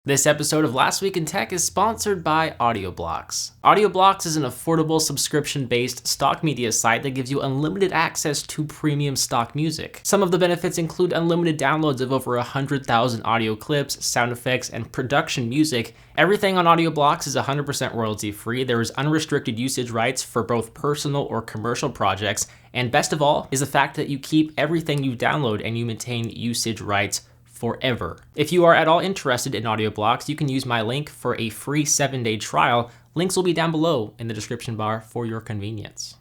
This episode of Last Week in Tech is sponsored by AudioBlocks. AudioBlocks is an affordable subscription-based stock media site that gives you unlimited access to premium stock music. Some of the benefits include unlimited downloads of over 100,000 audio clips, sound effects, and production music. Everything on AudioBlocks is 100% royalty-free. There is unrestricted usage rights for both personal or commercial projects, and best of all is the fact that you keep everything you download and you maintain usage rights forever. If you are at all interested in AudioBlocks, you can use my link for a free 7-day trial. Links will be down below in the description bar for your convenience.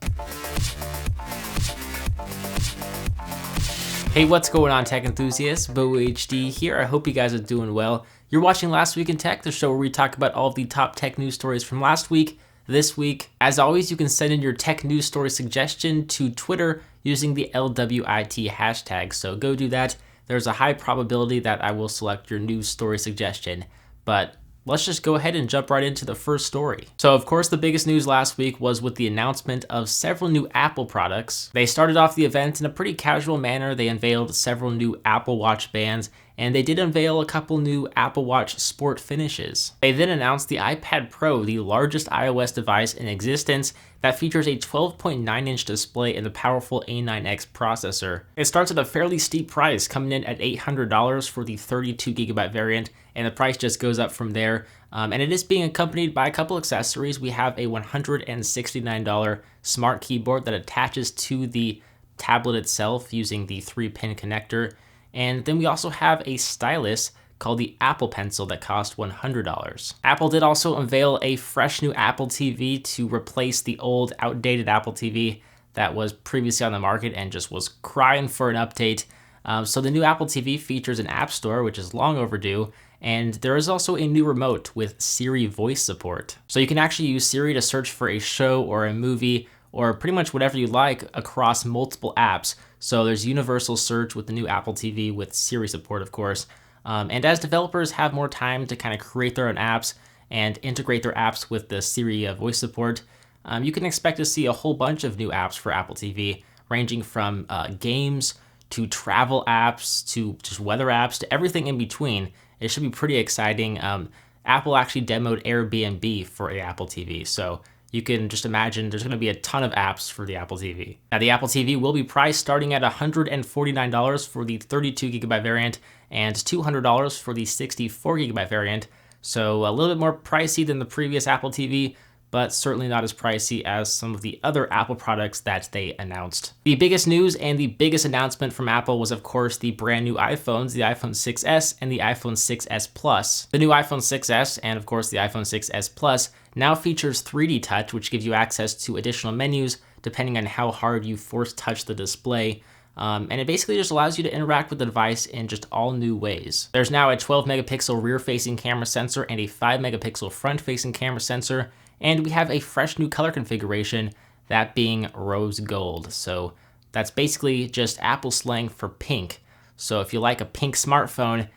Hey, what's going on, tech enthusiasts? BoHD here. I hope you guys are doing well. You're watching Last Week in Tech, the show where we talk about all of the top tech news stories from last week, this week. As always, you can send in your tech news story suggestion to Twitter using the LWIT hashtag, so go do that. There's a high probability that I will select your news story suggestion, but let's just go ahead and jump right into the first story. So of course, the biggest news last week was with the announcement of several new Apple products. They started off the event in a pretty casual manner. They unveiled several new Apple Watch bands, and they did unveil a couple new Apple Watch Sport finishes. They then announced the iPad Pro, the largest iOS device in existence, that features a 12.9-inch display and a powerful A9X processor. It starts at a fairly steep price, coming in at $800 for the 32GB variant, and the price just goes up from there. And it is being accompanied by a couple accessories. We have a $169 smart keyboard that attaches to the tablet itself using the 3-pin connector. And then we also have a stylus called the Apple Pencil that cost $100. Apple did also unveil a fresh new Apple TV to replace the old, outdated Apple TV that was previously on the market and just was crying for an update. So the new Apple TV features an app store, which is long overdue, and there is also a new remote with Siri voice support. So you can actually use Siri to search for a show or a movie or pretty much whatever you like across multiple apps. So there's universal search with the new Apple TV with Siri support, of course. And as developers have more time to kind of create their own apps and integrate their apps with the Siri voice support, you can expect to see a whole bunch of new apps for Apple TV, ranging from games to travel apps to just weather apps to everything in between. It should be pretty exciting. Apple actually demoed Airbnb for the Apple TV, so you can just imagine there's going to be a ton of apps for the Apple TV. Now, the Apple TV will be priced starting at $149 for the 32GB variant and $200 for the 64GB variant. So a little bit more pricey than the previous Apple TV, but certainly not as pricey as some of the other Apple products that they announced. The biggest news and the biggest announcement from Apple was, of course, the brand new iPhones, the iPhone 6s and the iPhone 6s Plus. The new iPhone 6s and, of course, the iPhone 6s Plus now features 3D Touch, which gives you access to additional menus depending on how hard you force touch the display. And it basically just allows you to interact with the device in just all new ways. There's now a 12-megapixel rear-facing camera sensor and a 5-megapixel front-facing camera sensor, and we have a fresh new color configuration, that being rose gold. So that's basically just Apple slang for pink. So if you like a pink smartphone,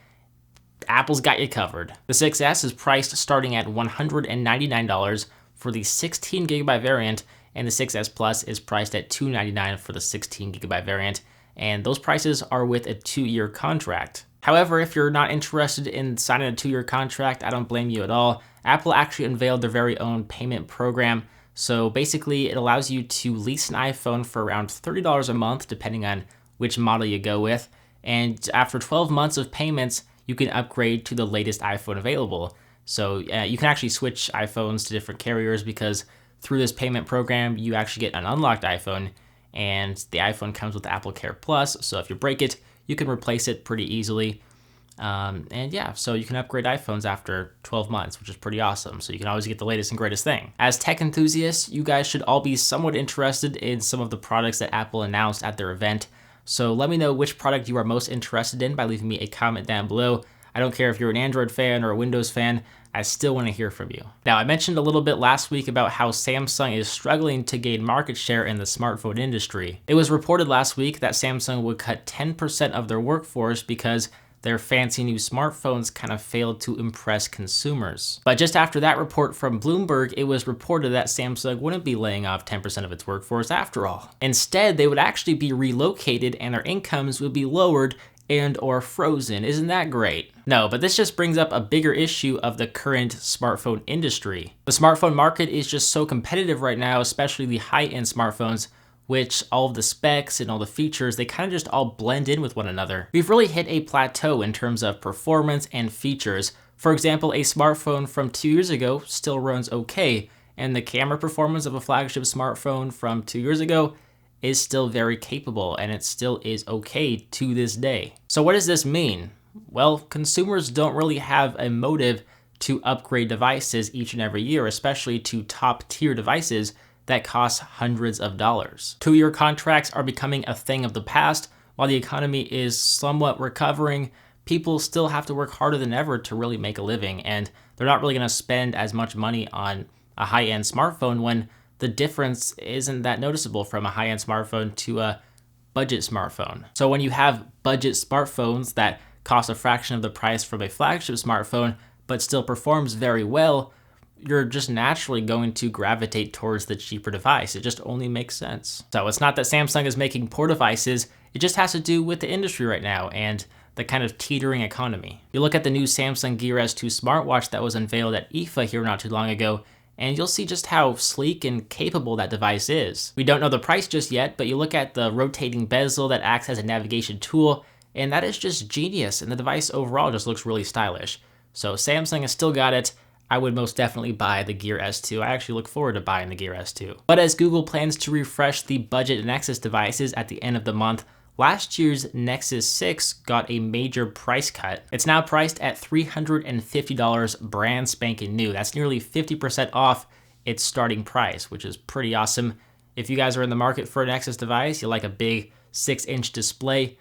Apple's got you covered. The 6S is priced starting at $199 for the 16GB variant, and the 6S Plus is priced at $299 for the 16GB variant, and those prices are with a 2-year contract. However, if you're not interested in signing a 2-year contract, I don't blame you at all. Apple actually unveiled their very own payment program. So basically, it allows you to lease an iPhone for around $30 a month, depending on which model you go with. And after 12 months of payments, you can upgrade to the latest iPhone available. So you can actually switch iPhones to different carriers because through this payment program, you actually get an unlocked iPhone, and the iPhone comes with Apple Care Plus. So if you break it, you can replace it pretty easily. And yeah, so you can upgrade iPhones after 12 months, which is pretty awesome. So you can always get the latest and greatest thing. As tech enthusiasts, you guys should all be somewhat interested in some of the products that Apple announced at their event. So let me know which product you are most interested in by leaving me a comment down below. I don't care if you're an Android fan or a Windows fan, I still want to hear from you. Now, I mentioned a little bit last week about how Samsung is struggling to gain market share in the smartphone industry. It was reported last week that Samsung would cut 10% of their workforce because their fancy new smartphones kind of failed to impress consumers. But just after that report from Bloomberg, it was reported that Samsung wouldn't be laying off 10% of its workforce after all. Instead, they would actually be relocated and their incomes would be lowered and or frozen. Isn't that great? No, but this just brings up a bigger issue of the current smartphone industry. The smartphone market is just so competitive right now, especially the high-end smartphones, which all of the specs and all the features, they kind of just all blend in with one another. We've really hit a plateau in terms of performance and features. For example, a smartphone from 2 years ago still runs okay, and the camera performance of a flagship smartphone from 2 years ago is still very capable, and it still is okay to this day. So what does this mean? Well, consumers don't really have a motive to upgrade devices each and every year, especially to top tier devices that cost hundreds of dollars. 2-year contracts are becoming a thing of the past. While the economy is somewhat recovering, people still have to work harder than ever to really make a living, and they're not really gonna spend as much money on a high-end smartphone when the difference isn't that noticeable from a high-end smartphone to a budget smartphone. So when you have budget smartphones that cost a fraction of the price from a flagship smartphone, but still performs very well, you're just naturally going to gravitate towards the cheaper device. It just only makes sense. So it's not that Samsung is making poor devices, it just has to do with the industry right now and the kind of teetering economy. You look at the new Samsung Gear S2 smartwatch that was unveiled at IFA here not too long ago, and you'll see just how sleek and capable that device is. We don't know the price just yet, but you look at the rotating bezel that acts as a navigation tool, and that is just genius, and the device overall just looks really stylish. So Samsung has still got it. I would most definitely buy the Gear S2. I actually look forward to buying the Gear S2. But as Google plans to refresh the budget Nexus devices at the end of the month, last year's Nexus 6 got a major price cut. It's now priced at $350 brand spanking new. That's nearly 50% off its starting price, which is pretty awesome. If you guys are in the market for a Nexus device, you like a big 6-inch display,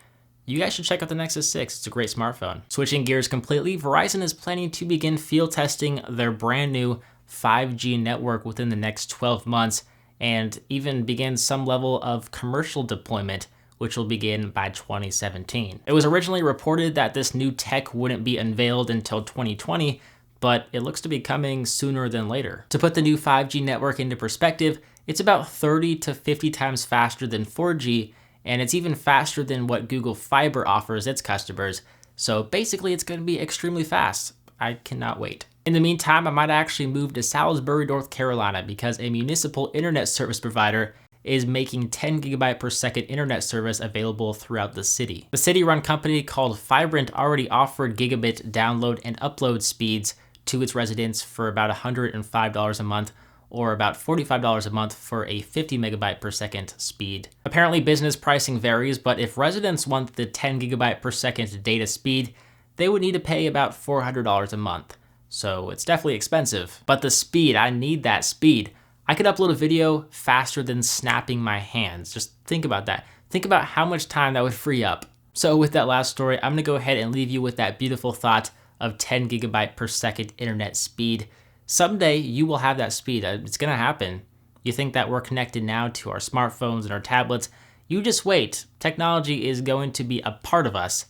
you guys should check out the Nexus 6. It's a great smartphone. Switching gears completely, Verizon is planning to begin field testing their brand new 5G network within the next 12 months and even begin some level of commercial deployment, which will begin by 2017. It was originally reported that this new tech wouldn't be unveiled until 2020, but it looks to be coming sooner than later. To put the new 5G network into perspective, it's about 30 to 50 times faster than 4G, and it's even faster than what Google Fiber offers its customers. So basically it's gonna be extremely fast. I cannot wait. In the meantime, I might actually move to Salisbury, North Carolina because a municipal internet service provider is making 10 gigabit per second internet service available throughout the city. The city-run company called Fibrant already offered gigabit download and upload speeds to its residents for about $105 a month, or about $45 a month for a 50 megabyte per second speed. Apparently business pricing varies, but if residents want the 10 gigabyte per second data speed, they would need to pay about $400 a month. So it's definitely expensive. But the speed, I need that speed. I could upload a video faster than snapping my hands. Just think about that. Think about how much time that would free up. So with that last story, I'm gonna go ahead and leave you with that beautiful thought of 10 gigabyte per second internet speed. Someday you will have that speed. It's gonna happen. You think that we're connected now to our smartphones and our tablets. You just wait. Technology is going to be a part of us.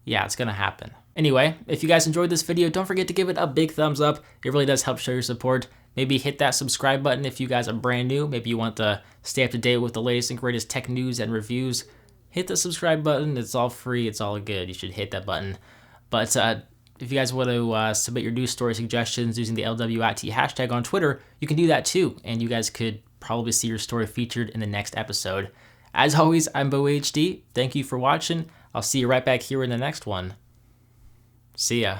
Yeah, it's gonna happen. Anyway, if you guys enjoyed this video, don't forget to give it a big thumbs up. It really does help show your support. Maybe hit that subscribe button if you guys are brand new. Maybe you want to stay up to date with the latest and greatest tech news and reviews. Hit the subscribe button. It's all free. It's all good. You should hit that button. But if you guys want to submit your news story suggestions using the LWIT hashtag on Twitter, you can do that too. And you guys could probably see your story featured in the next episode. As always, I'm BoHD. Thank you for watching. I'll see you right back here in the next one. See ya.